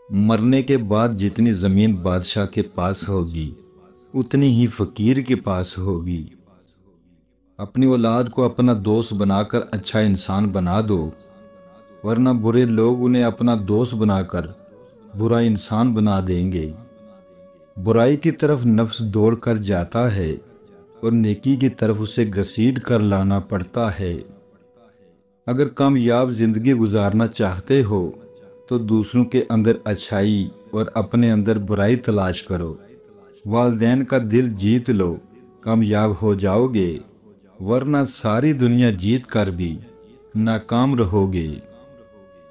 مرنے کے بعد جتنی زمین بادشاہ کے پاس ہوگی اتنی ہی فقیر کے پاس ہوگی۔ اپنی اولاد کو اپنا دوست بنا کر اچھا انسان بنا دو، ورنہ برے لوگ انہیں اپنا دوست بنا کر برا انسان بنا دیں گے۔ برائی کی طرف نفس دوڑ کر جاتا ہے اور نیکی کی طرف اسے گھسیٹ کر لانا پڑتا ہے۔ اگر کامیاب زندگی گزارنا چاہتے ہو تو دوسروں کے اندر اچھائی اور اپنے اندر برائی تلاش کرو۔ والدین کا دل جیت لو، کامیاب ہو جاؤ گے، ورنہ ساری دنیا جیت کر بھی ناکام رہو گے۔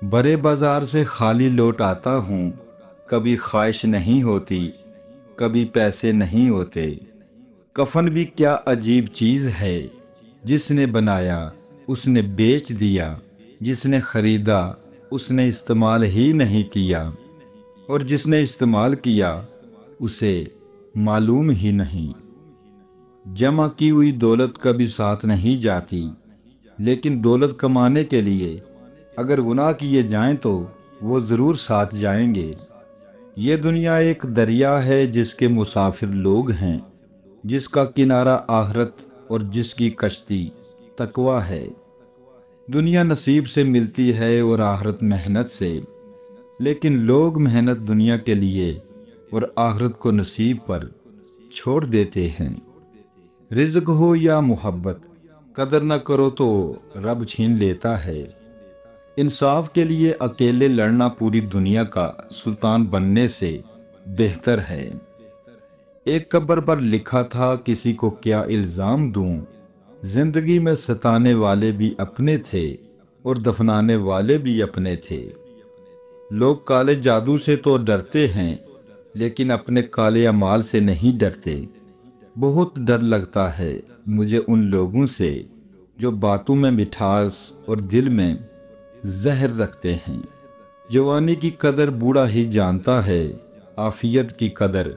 بڑے بازار سے خالی لوٹ آتا ہوں، کبھی خواہش نہیں ہوتی، کبھی پیسے نہیں ہوتے۔ کفن بھی کیا عجیب چیز ہے، جس نے بنایا اس نے بیچ دیا، جس نے خریدا اس نے استعمال ہی نہیں کیا، اور جس نے استعمال کیا اسے معلوم ہی نہیں۔ جمع کی ہوئی دولت کبھی ساتھ نہیں جاتی، لیکن دولت کمانے کے لیے اگر گناہ کیے جائیں تو وہ ضرور ساتھ جائیں گے۔ یہ دنیا ایک دریا ہے جس کے مسافر لوگ ہیں، جس کا کنارہ آخرت اور جس کی کشتی تقویٰ ہے۔ دنیا نصیب سے ملتی ہے اور آخرت محنت سے، لیکن لوگ محنت دنیا کے لیے اور آخرت کو نصیب پر چھوڑ دیتے ہیں۔ رزق ہو یا محبت، قدر نہ کرو تو رب چھین لیتا ہے۔ انصاف کے لیے اکیلے لڑنا پوری دنیا کا سلطان بننے سے بہتر ہے۔ ایک قبر پر لکھا تھا، کسی کو کیا الزام دوں، زندگی میں ستانے والے بھی اپنے تھے اور دفنانے والے بھی اپنے تھے۔ لوگ کالے جادو سے تو ڈرتے ہیں، لیکن اپنے کالے اعمال سے نہیں ڈرتے۔ بہت ڈر لگتا ہے مجھے ان لوگوں سے جو باتوں میں مٹھاس اور دل میں زہر رکھتے ہیں۔ جوانی کی قدر بوڑھا ہی جانتا ہے، عافیت کی قدر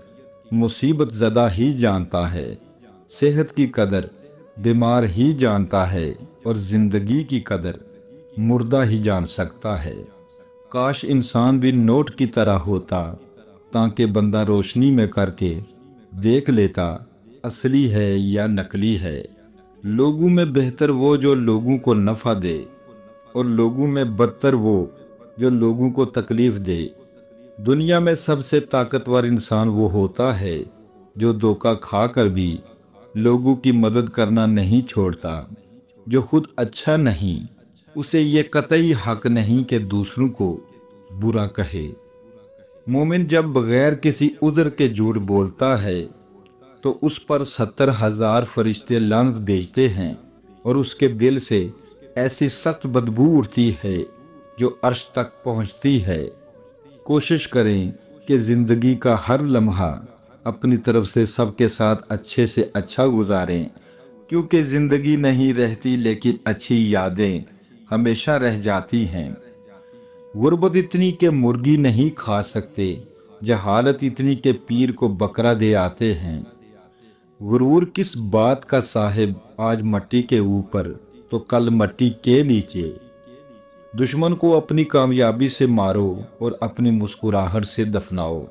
مصیبت زدہ ہی جانتا ہے، صحت کی قدر بیمار ہی جانتا ہے، اور زندگی کی قدر مردہ ہی جان سکتا ہے۔ کاش انسان بھی نوٹ کی طرح ہوتا، تاکہ بندہ روشنی میں کر کے دیکھ لیتا اصلی ہے یا نقلی ہے۔ لوگوں میں بہتر وہ جو لوگوں کو نفع دے، اور لوگوں میں بدتر وہ جو لوگوں کو تکلیف دے۔ دنیا میں سب سے طاقتور انسان وہ ہوتا ہے جو دھوکہ کھا کر بھی لوگوں کی مدد کرنا نہیں چھوڑتا۔ جو خود اچھا نہیں، اسے یہ قطعی حق نہیں کہ دوسروں کو برا کہے۔ مومن جب بغیر کسی عذر کے جھوٹ بولتا ہے تو اس پر 70,000 فرشتے لعنت بھیجتے ہیں، اور اس کے دل سے ایسی سخت بدبو اٹھتی ہے جو عرش تک پہنچتی ہے۔ کوشش کریں کہ زندگی کا ہر لمحہ اپنی طرف سے سب کے ساتھ اچھے سے اچھا گزاریں، کیونکہ زندگی نہیں رہتی لیکن اچھی یادیں ہمیشہ رہ جاتی ہیں۔ غربت اتنی کہ مرغی نہیں کھا سکتے، جہالت اتنی کہ پیر کو بکرا دے آتے ہیں۔ غرور کس بات کا صاحب، آج مٹی کے اوپر تو کل مٹی کے نیچے۔ دشمن کو اپنی کامیابی سے مارو اور اپنی مسکراہٹ سے دفناؤ۔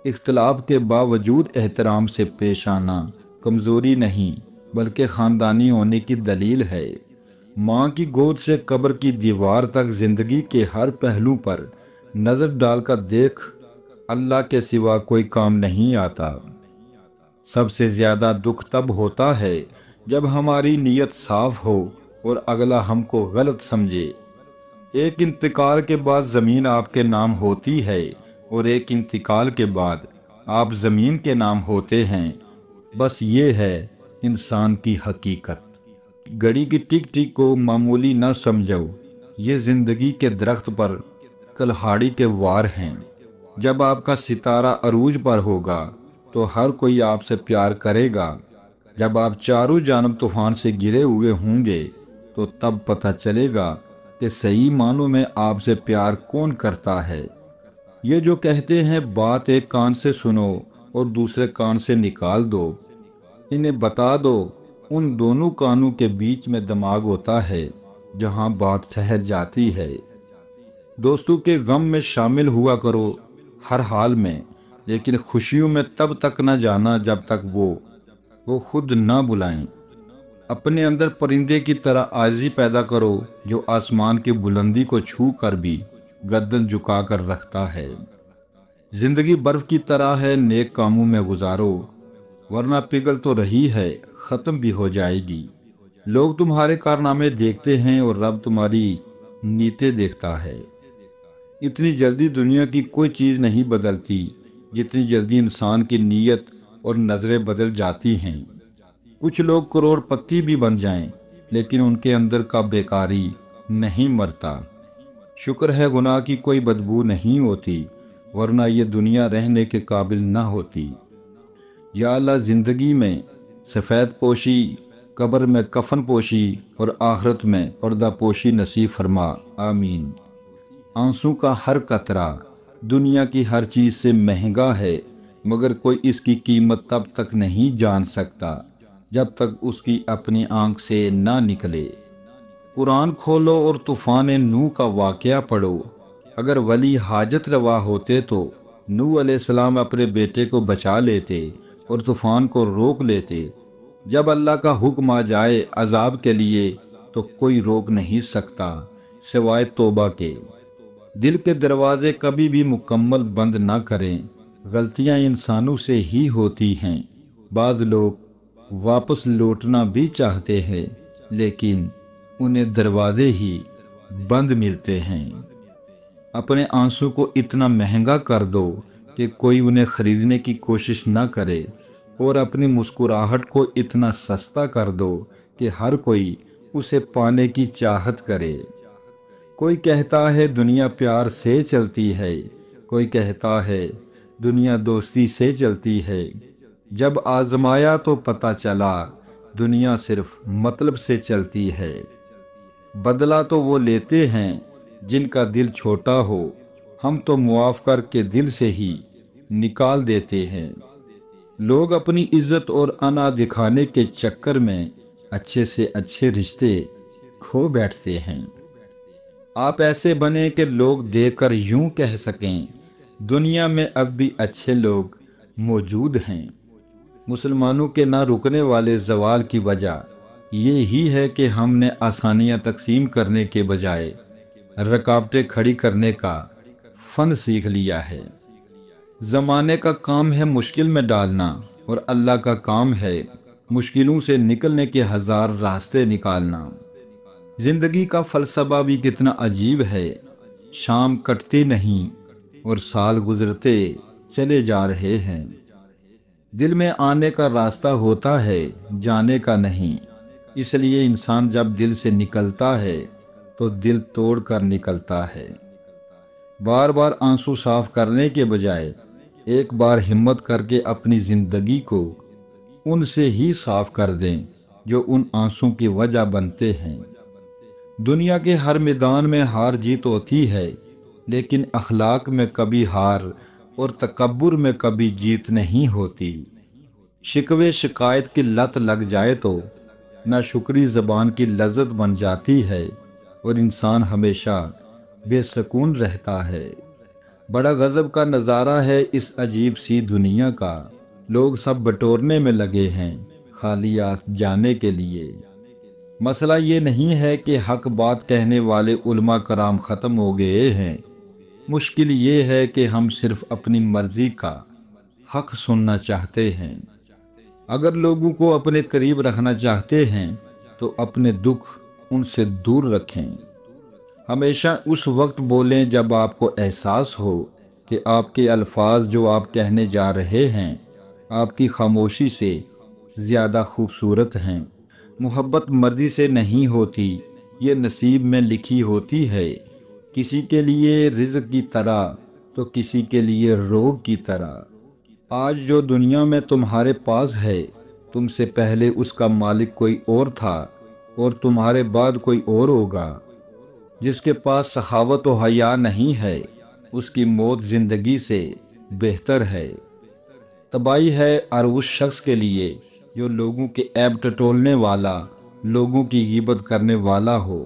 اختلاف کے باوجود احترام سے پیش آنا کمزوری نہیں بلکہ خاندانی ہونے کی دلیل ہے۔ ماں کی گود سے قبر کی دیوار تک زندگی کے ہر پہلو پر نظر ڈال کر دیکھ، اللہ کے سوا کوئی کام نہیں آتا۔ سب سے زیادہ دکھ تب ہوتا ہے جب ہماری نیت صاف ہو اور اگلا ہم کو غلط سمجھے۔ ایک انتقال کے بعد زمین آپ کے نام ہوتی ہے، اور ایک انتقال کے بعد آپ زمین کے نام ہوتے ہیں۔ بس یہ ہے انسان کی حقیقت۔ گھڑی کی ٹک ٹک کو معمولی نہ سمجھو، یہ زندگی کے درخت پر کلہاڑی کے وار ہیں۔ جب آپ کا ستارہ عروج پر ہوگا تو ہر کوئی آپ سے پیار کرے گا۔ جب آپ چاروں جانب طوفان سے گرے ہوئے ہوں گے تو تب پتہ چلے گا کہ صحیح معنوں میں آپ سے پیار کون کرتا ہے۔ یہ جو کہتے ہیں بات ایک کان سے سنو اور دوسرے کان سے نکال دو، انہیں بتا دو ان دونوں کانوں کے بیچ میں دماغ ہوتا ہے، جہاں بات ٹھہر جاتی ہے۔ دوستوں کے غم میں شامل ہوا کرو ہر حال میں، لیکن خوشیوں میں تب تک نہ جانا جب تک وہ خود نہ بلائیں۔ اپنے اندر پرندے کی طرح عاجزی پیدا کرو جو آسمان کی بلندی کو چھو کر بھی گردن جھکا کر رکھتا ہے۔ زندگی برف کی طرح ہے، نیک کاموں میں گزارو ورنہ پگھل تو رہی ہے، ختم بھی ہو جائے گی۔ لوگ تمہارے کارنامے دیکھتے ہیں اور رب تمہاری نیتیں دیکھتا ہے۔ اتنی جلدی دنیا کی کوئی چیز نہیں بدلتی جتنی جلدی انسان کی نیت اور نظریں بدل جاتی ہیں۔ کچھ لوگ کروڑ پتی بھی بن جائیں لیکن ان کے اندر کا بیکاری نہیں مرتا۔ شکر ہے گناہ کی کوئی بدبو نہیں ہوتی ورنہ یہ دنیا رہنے کے قابل نہ ہوتی۔ یا اللہ زندگی میں سفید پوشی، قبر میں کفن پوشی اور آخرت میں پردہ پوشی نصیب فرما، آمین۔ آنسو کا ہر قطرہ دنیا کی ہر چیز سے مہنگا ہے، مگر کوئی اس کی قیمت تب تک نہیں جان سکتا جب تک اس کی اپنی آنکھ سے نہ نکلے۔ قرآن کھولو اور طوفان نوح کا واقعہ پڑھو۔ اگر ولی حاجت روا ہوتے تو نوح علیہ السلام اپنے بیٹے کو بچا لیتے اور طوفان کو روک لیتے۔ جب اللہ کا حکم آ جائے عذاب کے لیے تو کوئی روک نہیں سکتا سوائے توبہ کے۔ دل کے دروازے کبھی بھی مکمل بند نہ کریں، غلطیاں انسانوں سے ہی ہوتی ہیں۔ بعض لوگ واپس لوٹنا بھی چاہتے ہیں لیکن انہیں دروازے ہی بند ملتے ہیں۔ اپنے آنسو کو اتنا مہنگا کر دو کہ کوئی انہیں خریدنے کی کوشش نہ کرے، اور اپنی مسکراہٹ کو اتنا سستا کر دو کہ ہر کوئی اسے پانے کی چاہت کرے۔ کوئی کہتا ہے دنیا پیار سے چلتی ہے، کوئی کہتا ہے دنیا دوستی سے چلتی ہے۔ جب آزمایا تو پتہ چلا دنیا صرف مطلب سے چلتی ہے۔ بدلہ تو وہ لیتے ہیں جن کا دل چھوٹا ہو، ہم تو معاف کر کے دل سے ہی نکال دیتے ہیں۔ لوگ اپنی عزت اور انا دکھانے کے چکر میں اچھے سے اچھے رشتے کھو بیٹھتے ہیں۔ آپ ایسے بنیں کہ لوگ دیکھ کر یوں کہہ سکیں دنیا میں اب بھی اچھے لوگ موجود ہیں۔ مسلمانوں کے نہ رکنے والے زوال کی وجہ یہ ہی ہے کہ ہم نے آسانیاں تقسیم کرنے کے بجائے رکاوٹیں کھڑی کرنے کا فن سیکھ لیا ہے۔ زمانے کا کام ہے مشکل میں ڈالنا اور اللہ کا کام ہے مشکلوں سے نکلنے کے ہزار راستے نکالنا۔ زندگی کا فلسفہ بھی کتنا عجیب ہے، شام کٹتی نہیں اور سال گزرتے چلے جا رہے ہیں۔ دل میں آنے کا راستہ ہوتا ہے، جانے کا نہیں، اس لیے انسان جب دل سے نکلتا ہے تو دل توڑ کر نکلتا ہے۔ بار بار آنسو صاف کرنے کے بجائے ایک بار ہمت کر کے اپنی زندگی کو ان سے ہی صاف کر دیں جو ان آنسوں کی وجہ بنتے ہیں۔ دنیا کے ہر میدان میں ہار جیت ہوتی ہے، لیکن اخلاق میں کبھی ہار اور تکبر میں کبھی جیت نہیں ہوتی۔ شکوے شکایت کی لت لگ جائے تو ناشکری زبان کی لذت بن جاتی ہے اور انسان ہمیشہ بے سکون رہتا ہے۔ بڑا غضب کا نظارہ ہے اس عجیب سی دنیا کا، لوگ سب بٹورنے میں لگے ہیں خالیات جانے کے لیے۔ مسئلہ یہ نہیں ہے کہ حق بات کہنے والے علماء کرام ختم ہو گئے ہیں، مشکل یہ ہے کہ ہم صرف اپنی مرضی کا حق سننا چاہتے ہیں۔ اگر لوگوں کو اپنے قریب رکھنا چاہتے ہیں تو اپنے دکھ ان سے دور رکھیں۔ ہمیشہ اس وقت بولیں جب آپ کو احساس ہو کہ آپ کے الفاظ جو آپ کہنے جا رہے ہیں آپ کی خاموشی سے زیادہ خوبصورت ہیں۔ محبت مرضی سے نہیں ہوتی، یہ نصیب میں لکھی ہوتی ہے، کسی کے لیے رزق کی طرح تو کسی کے لیے روگ کی طرح۔ آج جو دنیا میں تمہارے پاس ہے تم سے پہلے اس کا مالک کوئی اور تھا اور تمہارے بعد کوئی اور ہوگا۔ جس کے پاس سخاوت و حیا نہیں ہے اس کی موت زندگی سے بہتر ہے۔ تباہی ہے اور اس شخص کے لیے جو لوگوں کے عیب ٹٹولنے والا، لوگوں کی غیبت کرنے والا ہو۔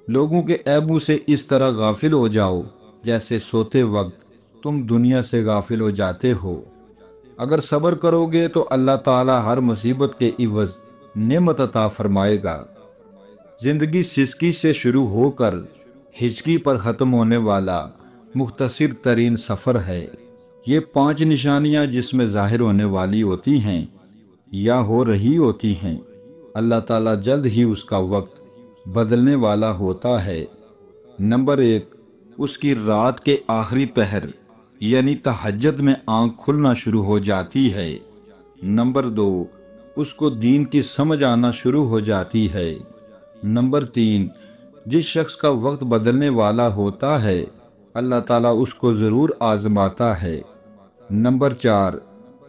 لوگوں کے عیبوں سے اس طرح غافل ہو جاؤ جیسے سوتے وقت تم دنیا سے غافل ہو جاتے ہو۔ اگر صبر کرو گے تو اللہ تعالیٰ ہر مصیبت کے عوض نعمت عطا فرمائے گا۔ زندگی سسکی سے شروع ہو کر ہچکی پر ختم ہونے والا مختصر ترین سفر ہے۔ یہ 5 نشانیاں جس میں ظاہر ہونے والی ہوتی ہیں یا ہو رہی ہوتی ہیں، اللہ تعالیٰ جلد ہی اس کا وقت بدلنے والا ہوتا ہے۔ نمبر 1، اس کی رات کے آخری پہر یعنی تہجد میں آنکھ کھلنا شروع ہو جاتی ہے۔ نمبر 2، اس کو دین کی سمجھ آنا شروع ہو جاتی ہے۔ نمبر 3، جس شخص کا وقت بدلنے والا ہوتا ہے اللہ تعالیٰ اس کو ضرور آزماتا ہے۔ نمبر 4،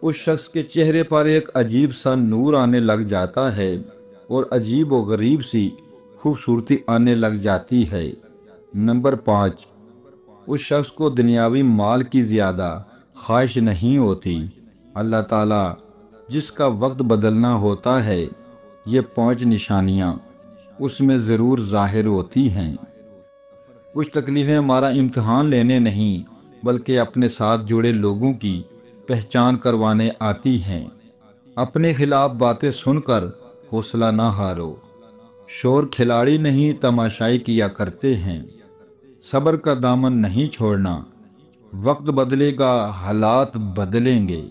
اس شخص کے چہرے پر ایک عجیب سا نور آنے لگ جاتا ہے اور عجیب و غریب سی خوبصورتی آنے لگ جاتی ہے۔ نمبر 5، اس شخص کو دنیاوی مال کی زیادہ خواہش نہیں ہوتی۔ اللہ تعالیٰ جس کا وقت بدلنا ہوتا ہے یہ 5 نشانیاں اس میں ضرور ظاہر ہوتی ہیں۔ کچھ تکلیفیں ہمارا امتحان لینے نہیں بلکہ اپنے ساتھ جڑے لوگوں کی پہچان کروانے آتی ہیں۔ اپنے خلاف باتیں سن کر حوصلہ نہ ہارو، شور کھلاڑی نہیں تماشائی کیا کرتے ہیں۔ صبر کا دامن نہیں چھوڑنا، وقت بدلے گا حالات بدلیں گے۔